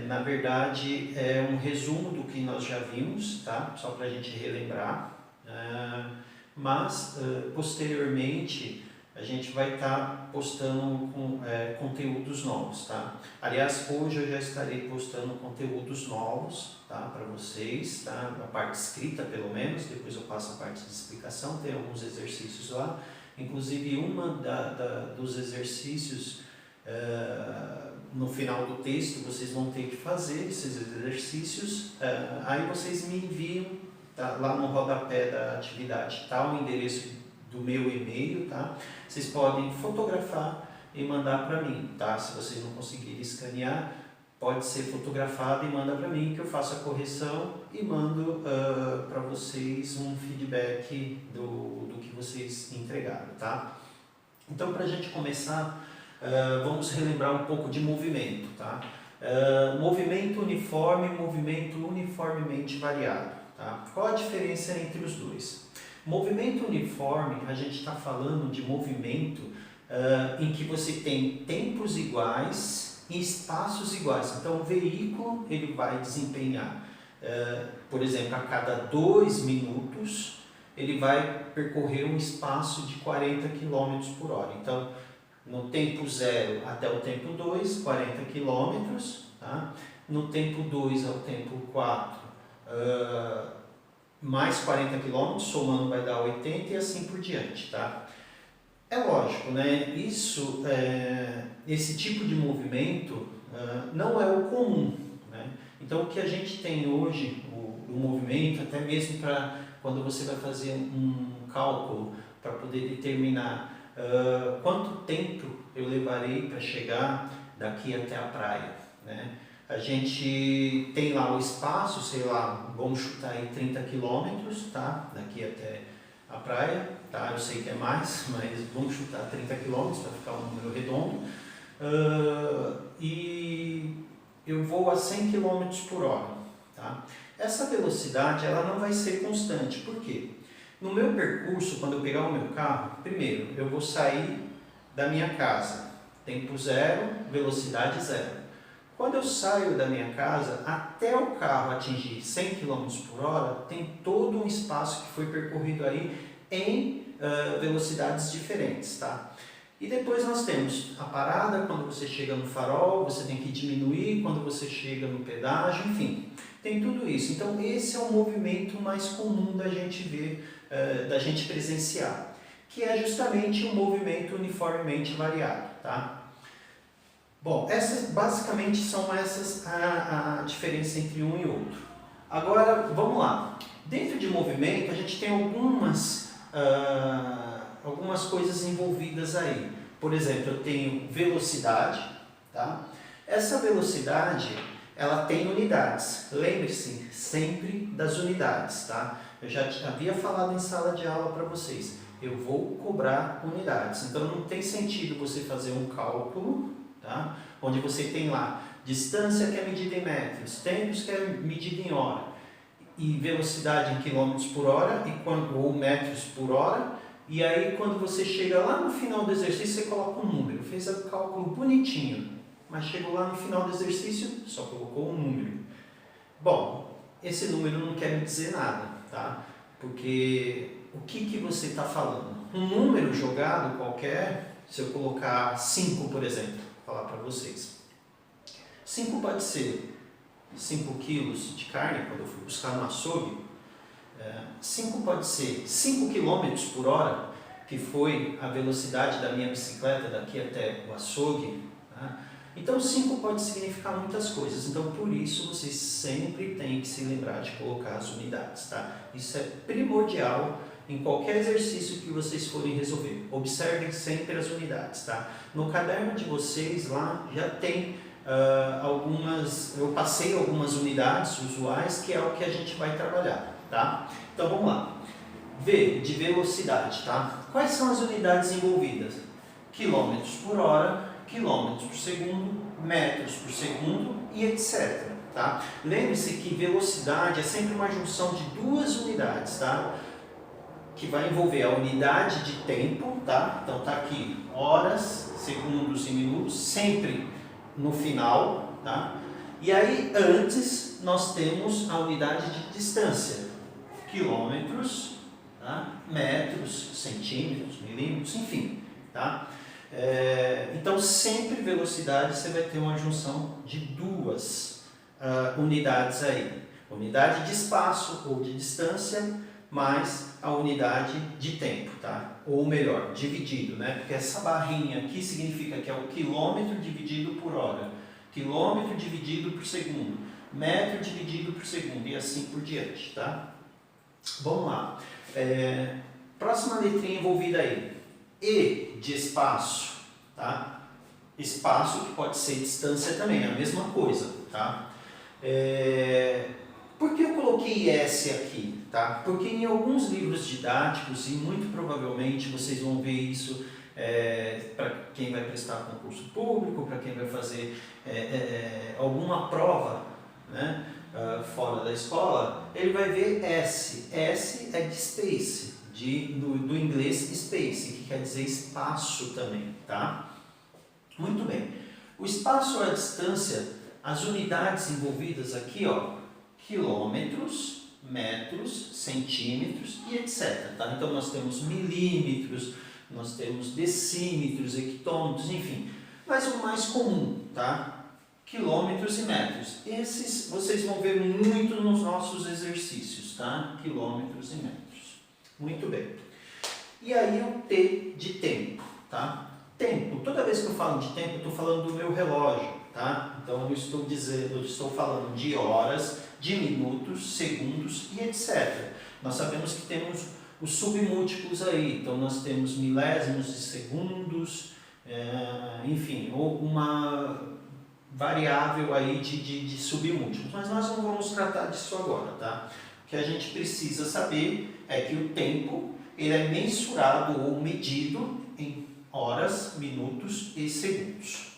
na verdade, é um resumo do que nós já vimos, tá? Só para a gente relembrar. Mas, posteriormente, a gente vai estar postando conteúdos novos, tá? Aliás, hoje eu já estarei postando conteúdos novos, tá? Para vocês, tá? A parte escrita, pelo menos, depois eu passo a parte de explicação, tem alguns exercícios lá. Inclusive, dos exercícios, no final do texto, vocês vão ter que fazer esses exercícios, aí vocês me enviam, tá? Lá no rodapé da atividade, está o endereço do meu e-mail, tá? Vocês podem fotografar e mandar para mim, tá? Se vocês não conseguirem escanear, pode ser fotografado e manda para mim, que eu faço a correção e mando para vocês um feedback do que vocês entregaram, tá? Então, para a gente começar, vamos relembrar um pouco de movimento, tá? Movimento uniforme e movimento uniformemente variado, tá? Qual a diferença entre os dois? Movimento uniforme, a gente está falando de movimento em que você tem tempos iguais e espaços iguais. Então, o veículo ele vai desempenhar, por exemplo, a cada 2 minutos, ele vai percorrer um espaço de 40 km por hora. Então, no tempo 0 até o tempo 2, 40 km, tá? No tempo 2 ao tempo 4, mais 40 km, somando vai dar 80 e assim por diante, tá? É lógico, né? Esse tipo de movimento não é o comum, né? Então, o que a gente tem hoje, o movimento, até mesmo para quando você vai fazer um cálculo para poder determinar quanto tempo eu levarei para chegar daqui até a praia, né? A gente tem lá o espaço, sei lá, vamos chutar aí 30 km, tá? Daqui até a praia, tá? Eu sei que é mais, mas vamos chutar 30 km para ficar um número redondo. E eu vou a 100 km por hora, tá? Essa velocidade ela não vai ser constante, por quê? No meu percurso, quando eu pegar o meu carro, primeiro eu vou sair da minha casa, tempo 0, velocidade 0. Quando eu saio da minha casa, até o carro atingir 100 km por hora, tem todo um espaço que foi percorrido aí em velocidades diferentes, tá? E depois nós temos a parada, quando você chega no farol, você tem que diminuir, quando você chega no pedágio, enfim, tem tudo isso. Então esse é o movimento mais comum da gente ver, da gente presenciar, que é justamente o movimento uniformemente variado, tá? Bom, essas basicamente são a diferença entre um e outro. Agora, vamos lá. Dentro de movimento, a gente tem algumas coisas envolvidas aí. Por exemplo, eu tenho velocidade, tá? Essa velocidade, ela tem unidades. Lembre-se sempre das unidades, tá? Eu já havia falado em sala de aula para vocês. Eu vou cobrar unidades. Então, não tem sentido você fazer um cálculo, tá? Onde você tem lá distância que é medida em metros, tempos que é medida em hora e velocidade em quilômetros por hora ou metros por hora, e aí quando você chega lá no final do exercício você coloca um número, fez o cálculo bonitinho, mas chegou lá no final do exercício, só colocou um número. Bom, esse número não quer me dizer nada, tá? Porque o que você está falando? Um número jogado qualquer, se eu colocar 5, por exemplo, vou falar para vocês. 5 pode ser 5 quilos de carne, quando eu fui buscar no açougue. 5 pode ser 5 km por hora, que foi a velocidade da minha bicicleta daqui até o açougue. Tá? Então 5 pode significar muitas coisas, então por isso vocês sempre têm que se lembrar de colocar as unidades. Tá? Isso é primordial em qualquer exercício que vocês forem resolver. Observem sempre as unidades. Tá? No caderno de vocês lá já tem eu passei algumas unidades usuais, que é o que a gente vai trabalhar. Tá? Então vamos lá. V de velocidade. Tá? Quais são as unidades envolvidas? Quilômetros por hora, quilômetros por segundo, metros por segundo e etc. Tá? Lembre-se que velocidade é sempre uma junção de duas unidades, tá? Que vai envolver a unidade de tempo, tá? Então tá aqui horas, segundos e minutos, sempre no final, tá? E aí, antes, nós temos a unidade de distância, quilômetros, tá? Metros, centímetros, milímetros, enfim. Tá? Então, sempre velocidade você vai ter uma junção de duas unidades aí. Unidade de espaço ou de distância, mais a unidade de tempo, tá? Ou melhor, dividido, né? Porque essa barrinha aqui significa que é o quilômetro dividido por hora, quilômetro dividido por segundo, metro dividido por segundo e assim por diante, tá? Vamos lá. Próxima letrinha envolvida aí. E de espaço, tá? Espaço que pode ser distância também, é a mesma coisa, tá? Por que eu coloquei S aqui, tá? Porque em alguns livros didáticos, e muito provavelmente vocês vão ver isso para quem vai prestar concurso público, para quem vai fazer alguma prova, né, fora da escola, ele vai ver S. S é de space, do inglês space, que quer dizer espaço também, tá? Muito bem. O espaço é a distância, as unidades envolvidas aqui, ó, quilômetros, metros, centímetros e etc. Tá? Então nós temos milímetros, nós temos decímetros, hectômetros, enfim. Mas o mais comum, tá? Quilômetros e metros. Esses vocês vão ver muito nos nossos exercícios, tá? Quilômetros e metros. Muito bem. E aí o T de tempo, tá? Tempo. Toda vez que eu falo de tempo, eu estou falando do meu relógio, tá? Então eu estou falando de horas, de minutos, segundos e etc. Nós sabemos que temos os submúltiplos aí, então nós temos milésimos de segundos, enfim, ou uma variável aí de submúltiplos, mas nós não vamos tratar disso agora, tá? O que a gente precisa saber é que o tempo ele é mensurado ou medido em horas, minutos e segundos.